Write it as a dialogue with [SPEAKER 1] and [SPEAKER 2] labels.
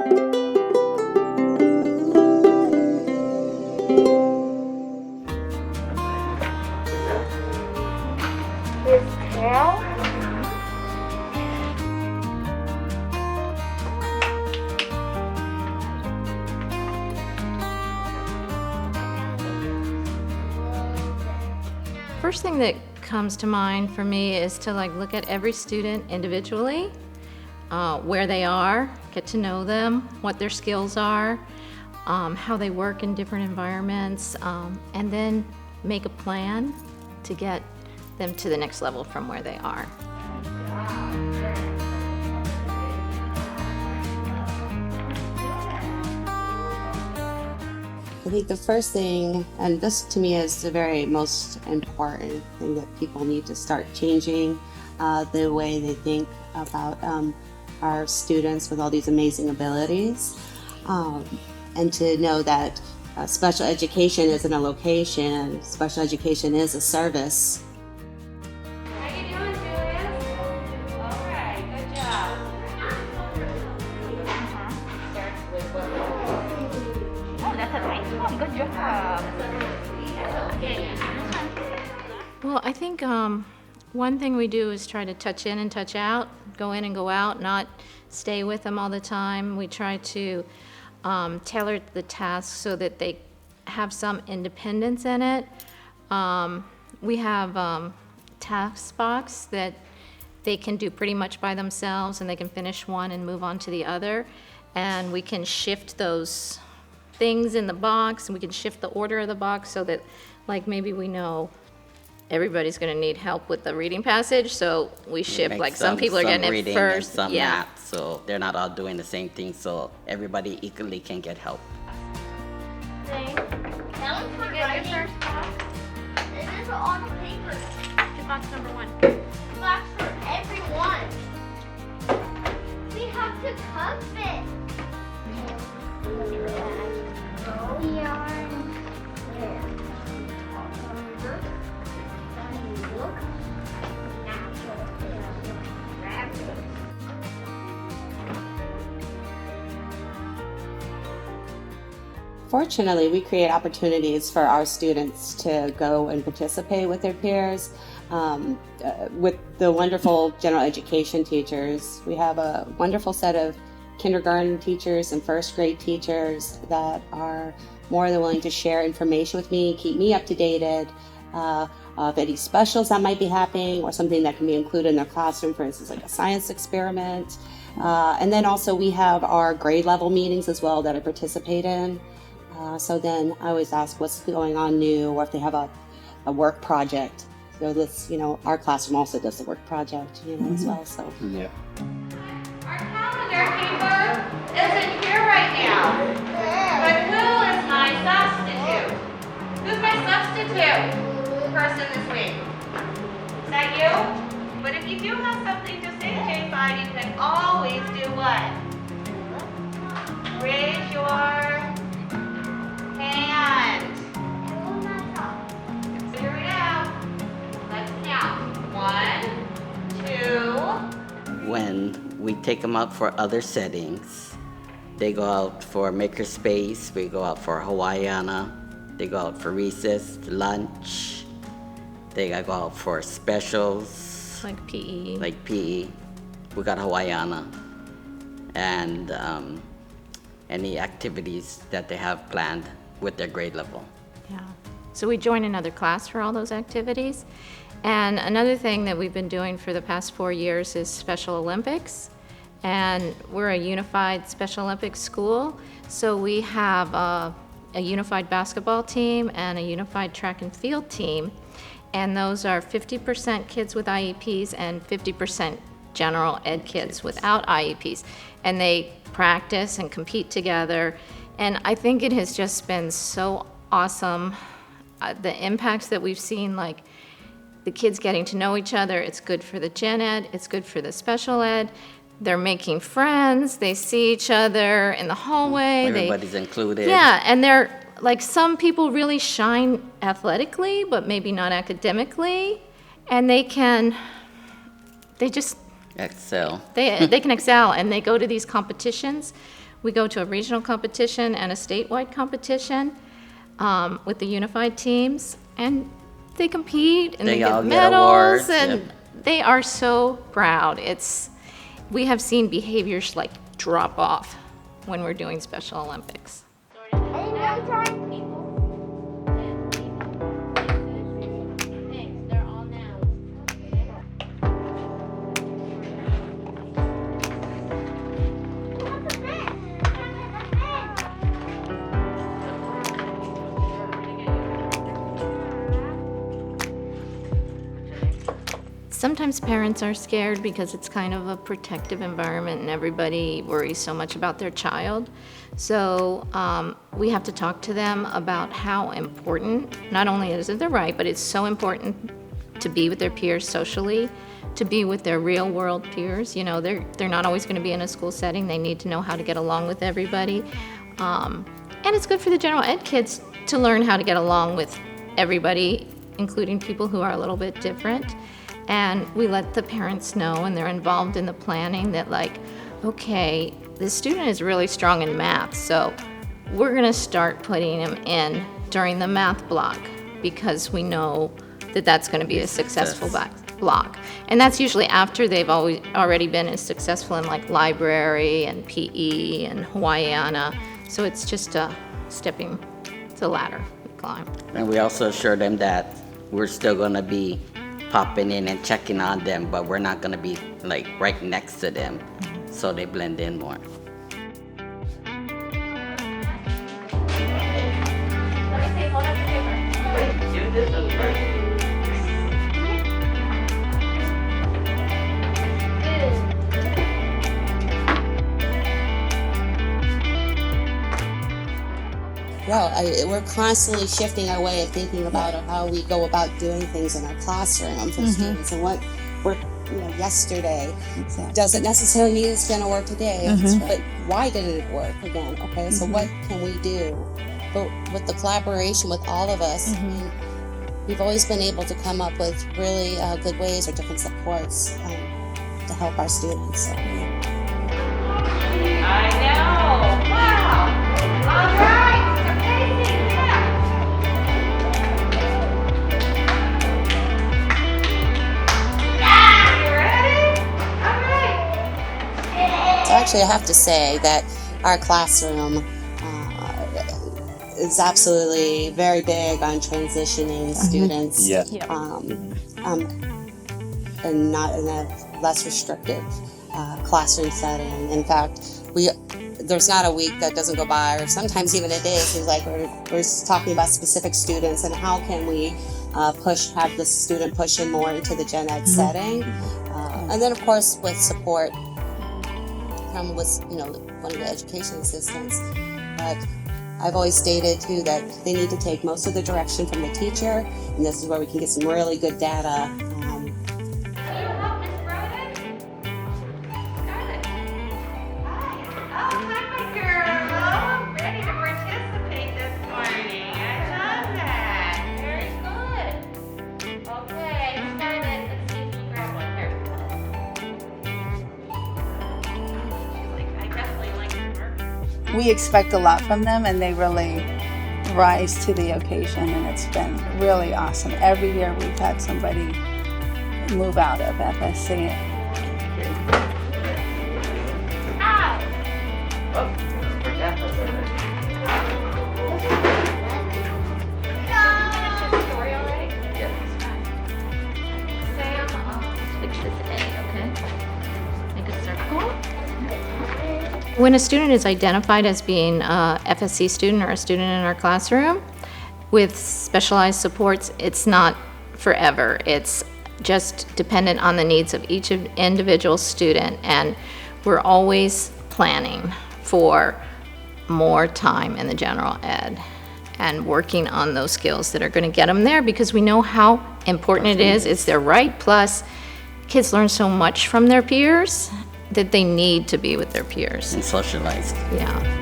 [SPEAKER 1] His tail.
[SPEAKER 2] First thing that comes to mind for me is to look at every student individually, where they are, get to know them, what their skills are, how they work in different environments, and then make a plan to get them to the next level from where they are.
[SPEAKER 3] I think the first thing, and this to me is the very most important thing, that people need to start changing the way they think about our students with all these amazing abilities, and to know that special education isn't a location, special education is a service.
[SPEAKER 1] How you doing, Julius? All right, good job. Starts with what? Oh, that's a nice one. Good job. Okay.
[SPEAKER 2] Well, I think one thing we do is try to touch in and touch out, go in and go out, not stay with them all the time. We try to tailor the tasks so that they have some independence in it. We have task box that they can do pretty much by themselves, and they can finish one and move on to the other. And we can shift those things in the box, and we can shift the order of the box so that, maybe we know everybody's going to need help with the reading passage, so we shift, some people are getting it first.
[SPEAKER 4] And some math, so they're not all doing the same thing, so everybody equally can get help.
[SPEAKER 1] That one's for writing. First box. This is on paper.
[SPEAKER 2] Box number 1.
[SPEAKER 1] Box for everyone. We have to cup it.
[SPEAKER 3] Fortunately, we create opportunities for our students to go and participate with their peers. With the wonderful general education teachers, we have a wonderful set of kindergarten teachers and first grade teachers that are more than willing to share information with me, keep me up to date of any specials that might be happening or something that can be included in their classroom, for instance, like a science experiment. And then also we have our grade level meetings as well that I participate in. So then I always ask what's going on new, or if they have a work project. So this, our classroom also does the work project, as well. So
[SPEAKER 4] Yeah.
[SPEAKER 1] Our calendar keeper isn't here right now. But who is my substitute? Who's my substitute person this week? Is that you? But if you do have something to say, J5, you can always do what? Raise your hand. Here we go. Let's count. 1, 2.
[SPEAKER 4] When we take them out for other settings, they go out for makerspace, we go out for Hawaiiana, they go out for recess, lunch, they go out for specials.
[SPEAKER 2] Like PE.
[SPEAKER 4] Like PE. We got Hawaiiana. And any activities that they have planned with their grade level.
[SPEAKER 2] Yeah. So we join another class for all those activities. And another thing that we've been doing for the past 4 years is Special Olympics. And we're a unified Special Olympics school. So we have a unified basketball team and a unified track and field team. And those are 50% kids with IEPs and 50% general ed kids without IEPs. And they practice and compete together. And I think it has just been so awesome. The impacts that we've seen, like the kids getting to know each other, it's good for the gen ed, it's good for the special ed. They're making friends, they see each other in the hallway.
[SPEAKER 4] Everybody's included.
[SPEAKER 2] Yeah, and they're, like, some people really shine athletically, but maybe not academically. And they just
[SPEAKER 4] Excel.
[SPEAKER 2] they can excel, and they go to these competitions We go to a regional competition and a statewide competition with the unified teams, and they compete and they
[SPEAKER 4] all
[SPEAKER 2] get
[SPEAKER 4] get
[SPEAKER 2] medals,
[SPEAKER 4] awards,
[SPEAKER 2] and
[SPEAKER 4] yeah.
[SPEAKER 2] they are so proud. We have seen behaviors like drop off when we're doing Special Olympics. Sometimes parents are scared because it's kind of a protective environment and everybody worries so much about their child. So we have to talk to them about how important, not only is it their right, but it's so important to be with their peers socially, to be with their real world peers. You know, they're not always going to be in a school setting. They need to know how to get along with everybody. And it's good for the general ed kids to learn how to get along with everybody, including people who are a little bit different. And we let the parents know, and they're involved in the planning, that like, okay, this student is really strong in math, so we're gonna start putting him in during the math block because we know that that's gonna be a successful block. And that's usually after they've already been as successful in like library and PE and Hawaiiana. So it's just a stepping to ladder climb.
[SPEAKER 4] And we also assure them that we're still gonna be popping in and checking on them, but we're not gonna be like right next to them, so they blend in more.
[SPEAKER 3] Well, we're constantly shifting our way of thinking about how we go about doing things in our classroom for students, and what worked yesterday doesn't necessarily mean it's going to work today. But why didn't it work again? Okay, so what can we do? But with the collaboration with all of us, I mean, we've always been able to come up with really good ways or different supports to help our students. So.
[SPEAKER 1] I know. Wow. All right. Amazing. Yeah. Yeah. You ready? All right.
[SPEAKER 3] So actually, I have to say that our classroom is absolutely very big on transitioning students, and not in a less restrictive classroom setting. In fact, there's not a week that doesn't go by, or sometimes even a day, it seems like we're talking about specific students and how can we have the student push in more into the gen ed setting, and then of course with support from one of the education assistants. But I've always stated too that they need to take most of the direction from the teacher, and this is where we can get some really good data.
[SPEAKER 5] We expect a lot from them, and they really rise to the occasion, and it's been really awesome. Every year we've had somebody move out of FSC.
[SPEAKER 2] When a student is identified as being a FSC student or a student in our classroom with specialized supports, it's not forever. It's just dependent on the needs of each individual student, and we're always planning for more time in the general ed and working on those skills that are going to get them there, because we know how important it is. It's their right, plus kids learn so much from their peers that they need to be with their peers.
[SPEAKER 4] And socialized.
[SPEAKER 2] Yeah.